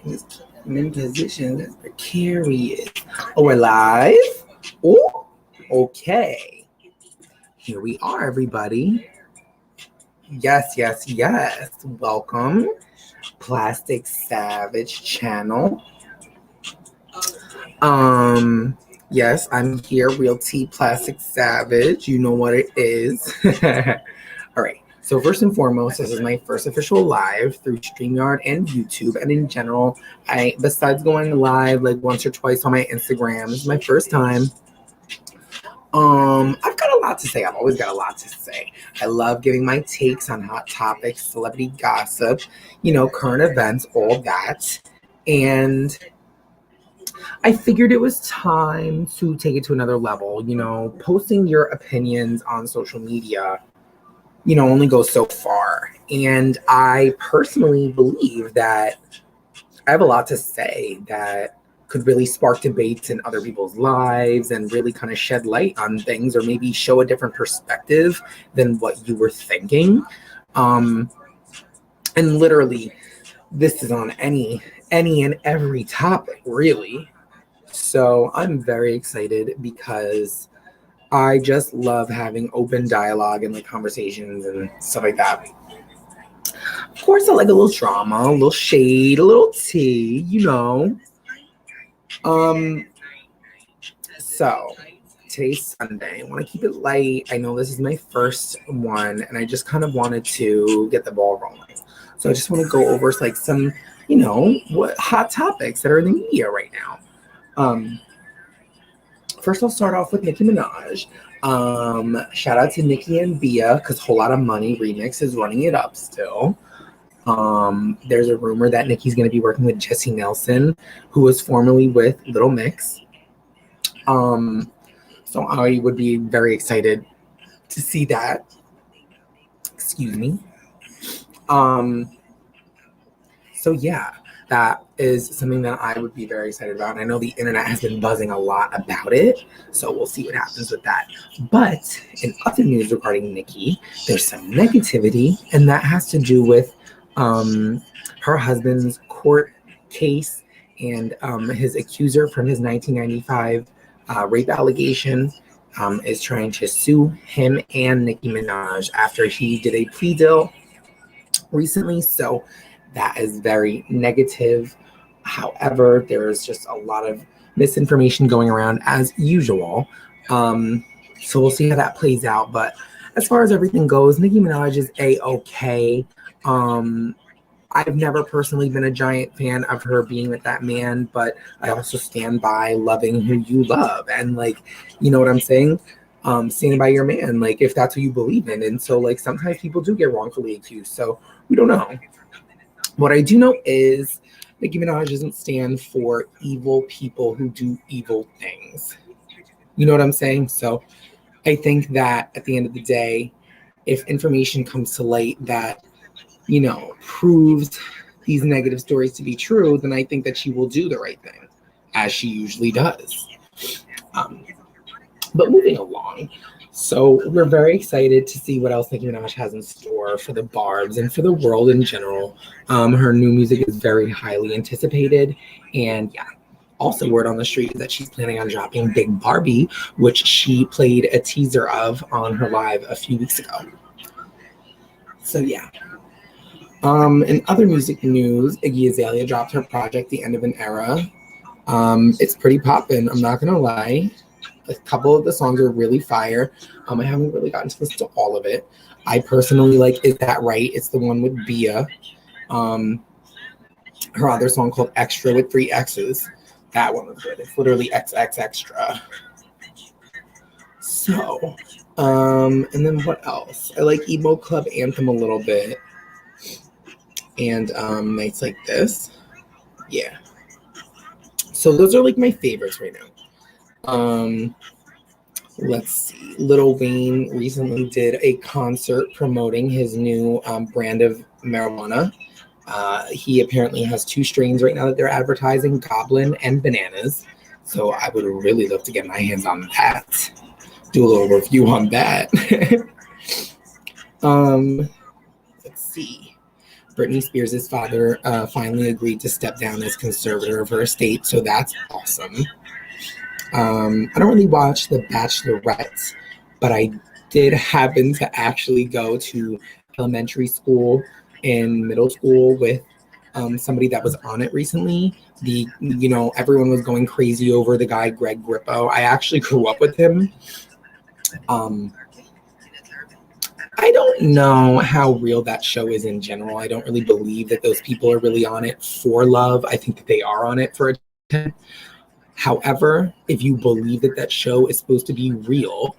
I'm in position that's precarious. Oh, we're live? Oh, okay. Here we are, everybody. Yes. Welcome. Plastic Savage channel. Yes, I'm here, Real T Plastic Savage. You know what it is. All right. So first and foremost, this is my first official live through StreamYard and YouTube. And in general, besides going live like once or twice on my Instagram, this is my first time. I've got a lot to say. I've always got a lot to say. I love giving my takes on hot topics, celebrity gossip, current events, all that. And I figured it was time to take it to another level. Posting your opinions on social media, only goes so far. And I personally believe that I have a lot to say that could really spark debates in other people's lives and really kind of shed light on things, or maybe show a different perspective than what you were thinking. And literally, this is on any and every topic, really. So I'm very excited because I just love having open dialogue and like conversations and stuff like that. Of course, I like a little drama, a little shade, a little tea, So today's Sunday. I want to keep it light. I know this is my first one, and I just kind of wanted to get the ball rolling. So I just want to go over like some, what hot topics that are in the media right now. First, I'll start off with Nicki Minaj. Shout out to Nicki and Bia, because Whole Lotta Money remix is running it up still. There's a rumor that Nicki's going to be working with Jessie Nelson, who was formerly with Little Mix. So I would be very excited to see that. Excuse me. So yeah, that is something that I would be very excited about. And I know the internet has been buzzing a lot about it, so we'll see what happens with that. But in other news regarding Nicki, there's some negativity, and that has to do with her husband's court case and his accuser from his 1995 rape allegation is trying to sue him and Nicki Minaj after he did a plea deal recently. So that is very negative. However, there's just a lot of misinformation going around as usual. So we'll see how that plays out. But as far as everything goes, Nicki Minaj is A-okay. I've never personally been a giant fan of her being with that man, but I also stand by loving who you love. And you know what I'm saying? Standing by your man, if that's what you believe in. And so sometimes people do get wrongfully accused. So we don't know. What I do know is Nicki Minaj doesn't stand for evil people who do evil things. You know what I'm saying? So I think that at the end of the day, if information comes to light that, proves these negative stories to be true, then I think that she will do the right thing, as she usually does. But moving along, so we're very excited to see what else Nicki Minaj has in store for the Barbs and for the world in general. Her new music is very highly anticipated, and yeah. Also, word on the street is that she's planning on dropping Big Barbie, which she played a teaser of on her live a few weeks ago. So yeah. In other music news, Iggy Azalea dropped her project, The End of an Era. It's pretty poppin', I'm not gonna lie. A couple of the songs are really fire. I haven't really gotten to listen to all of it. I personally like Is That Right? It's the one with Bia. Her other song called Extra with 3 X's. That one was good. It's literally XX Extra. So, and then what else? I like Emo Club Anthem a little bit. And Nights Like This. Yeah. So those are my favorites right now. Let's see. Lil Wayne recently did a concert promoting his new brand of marijuana. He apparently has 2 strains right now that they're advertising, Goblin and Bananas. So I would really love to get my hands on that. Do a little review on that. Let's see. Britney Spears' father finally agreed to step down as conservator of her estate, so that's awesome. I don't really watch The Bachelorette, but I did happen to actually go to elementary school and middle school with somebody that was on it recently. Everyone was going crazy over the guy Greg Grippo. I actually grew up with him. I don't know how real that show is in general. I don't really believe that those people are really on it for love. I think that they are on it for attention. However, if you believe that that show is supposed to be real,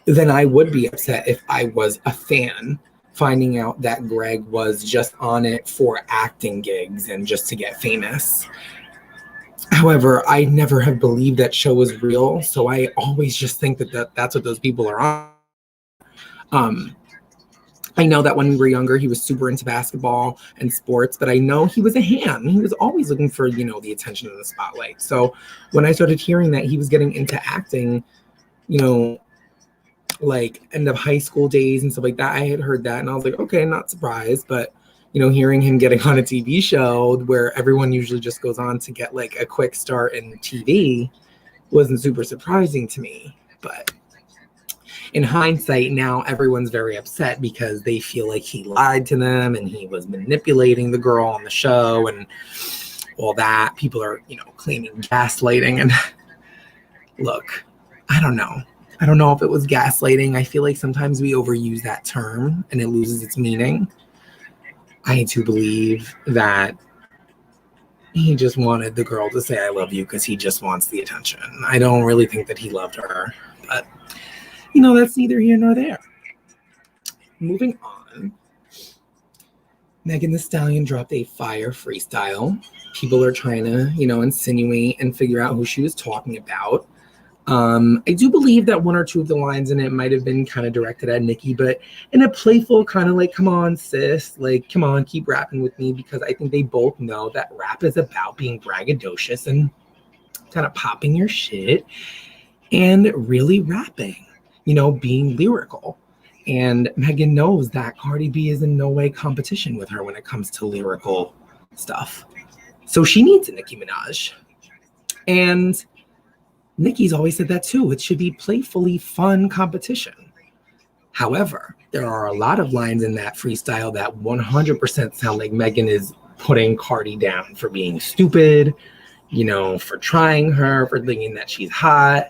then I would be upset if I was a fan finding out that Greg was just on it for acting gigs and just to get famous. However, I never have believed that show was real, so I always just think that that's what those people are on. I know that when we were younger, he was super into basketball and sports, but I know he was a ham. He was always looking for, the attention and the spotlight. So when I started hearing that he was getting into acting, like end of high school days and stuff like that, I had heard that and I was like, okay, not surprised. But, hearing him getting on a TV show where everyone usually just goes on to get like a quick start in TV wasn't super surprising to me. But in hindsight, now everyone's very upset because they feel like he lied to them and he was manipulating the girl on the show and all that. People are, claiming gaslighting. And look, I don't know. I don't know if it was gaslighting. I feel like sometimes we overuse that term and it loses its meaning. I do believe that he just wanted the girl to say, I love you, because he just wants the attention. I don't really think that he loved her, but that's neither here nor there. Moving on. Megan Thee Stallion dropped a fire freestyle. People are trying to, insinuate and figure out who she was talking about. I do believe that one or two of the lines in it might have been kind of directed at Nicki, but in a playful kind of like, come on, sis, like, come on, keep rapping with me, because I think they both know that rap is about being braggadocious and kind of popping your shit and really rapping, being lyrical. And Megan knows that Cardi B is in no way competition with her when it comes to lyrical stuff. So she needs a Nicki Minaj. And Nicki's always said that too. It should be playfully fun competition. However, there are a lot of lines in that freestyle that 100% sound like Megan is putting Cardi down for being stupid, for trying her, for thinking that she's hot.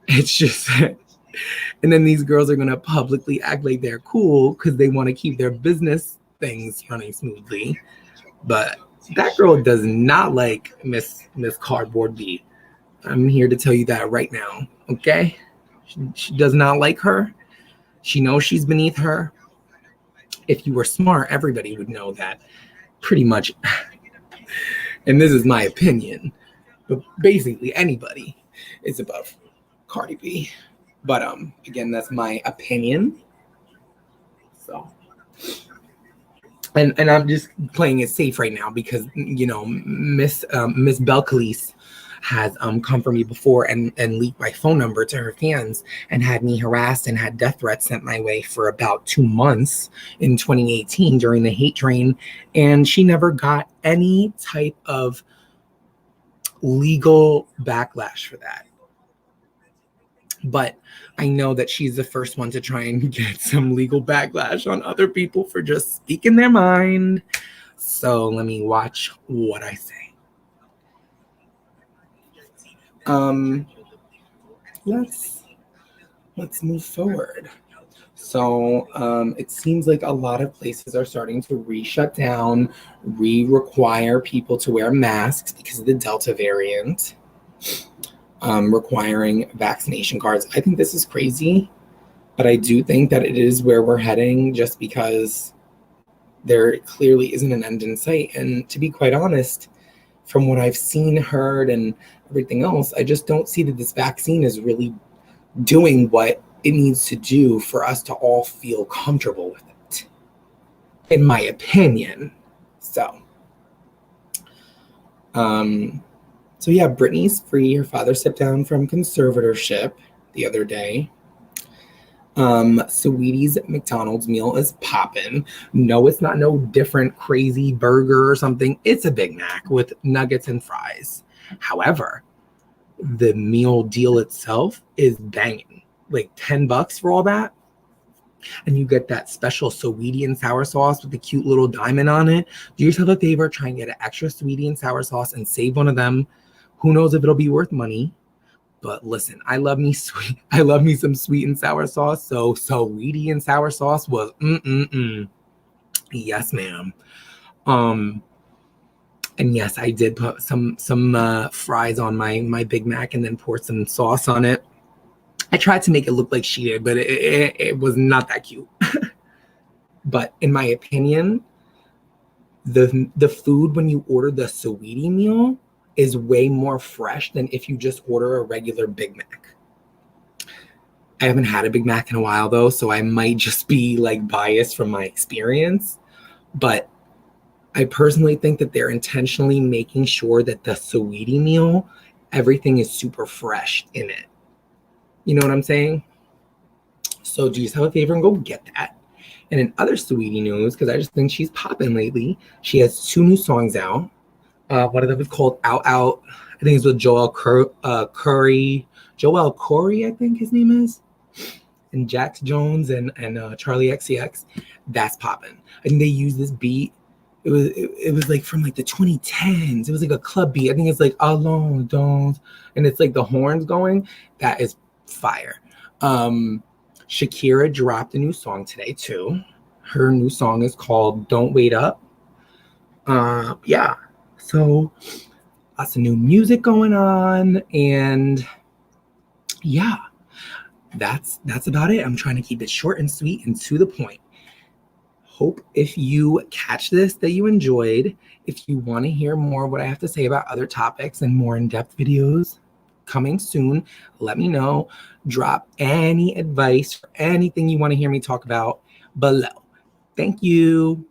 It's just, and then these girls are going to publicly act like they're cool because they want to keep their business things running smoothly. But that girl does not like Miss Cardboard B. I'm here to tell you that right now, okay? She does not like her. She knows she's beneath her. If you were smart, everybody would know that pretty much, and this is my opinion, but basically anybody is above Cardi B. But again, that's my opinion. So, and I'm just playing it safe right now because Miss Belcalis has come for me before and leaked my phone number to her fans and had me harassed and had death threats sent my way for about 2 months in 2018 during the hate train, and she never got any type of legal backlash for that. But I know that she's the first one to try and get some legal backlash on other people for just speaking their mind. So let me watch what I say. Let's move forward. So it seems like a lot of places are starting to re-shut down, re-require people to wear masks because of the Delta variant, requiring vaccination cards. I think this is crazy, but I do think that it is where we're heading just because there clearly isn't an end in sight. And to be quite honest, from what I've seen, heard, and everything else, I just don't see that this vaccine is really doing what it needs to do for us to all feel comfortable with it, in my opinion. So yeah, Britney's free. Her father stepped down from conservatorship the other day. Saweetie's McDonald's meal is poppin'. No, it's not no different crazy burger or something. It's a Big Mac with nuggets and fries. However, the meal deal itself is banging. Like $10 for all that. And you get that special Saweetie and sour sauce with the cute little diamond on it. Do yourself a favor, try and get an extra Saweetie and sour sauce and save one of them. Who knows if it'll be worth money? But listen, I love me sweet. I love me some sweet and sour sauce. So Saweetie and sour sauce was yes, ma'am. And yes, I did put some fries on my Big Mac and then poured some sauce on it. I tried to make it look like she did, but it was not that cute. But in my opinion, the food when you order the Saweetie meal is way more fresh than if you just order a regular Big Mac. I haven't had a Big Mac in a while though, so I might just be like biased from my experience. But I personally think that they're intentionally making sure that the Saweetie meal, everything is super fresh in it. You know what I'm saying? So do yourself a favor and go get that. And in other Saweetie news, because I just think she's popping lately, she has 2 new songs out. One of them is called Out Out. I think it's with Joel Curry. Joel Corey, I think his name is. And Jax Jones and Charlie XCX. That's popping. I think they used this beat. It was like from like the 2010s. It was like a club beat. I think it's like Alone Don't. And it's like the horns going. That is fire. Shakira dropped a new song today too. Her new song is called Don't Wait Up. Yeah. So lots of new music going on, and yeah, that's about it. I'm trying to keep it short and sweet and to the point. Hope if you catch this that you enjoyed. If you want to hear more of what I have to say about other topics and more in-depth videos coming soon, let me know. Drop any advice for anything you want to hear me talk about below. Thank you.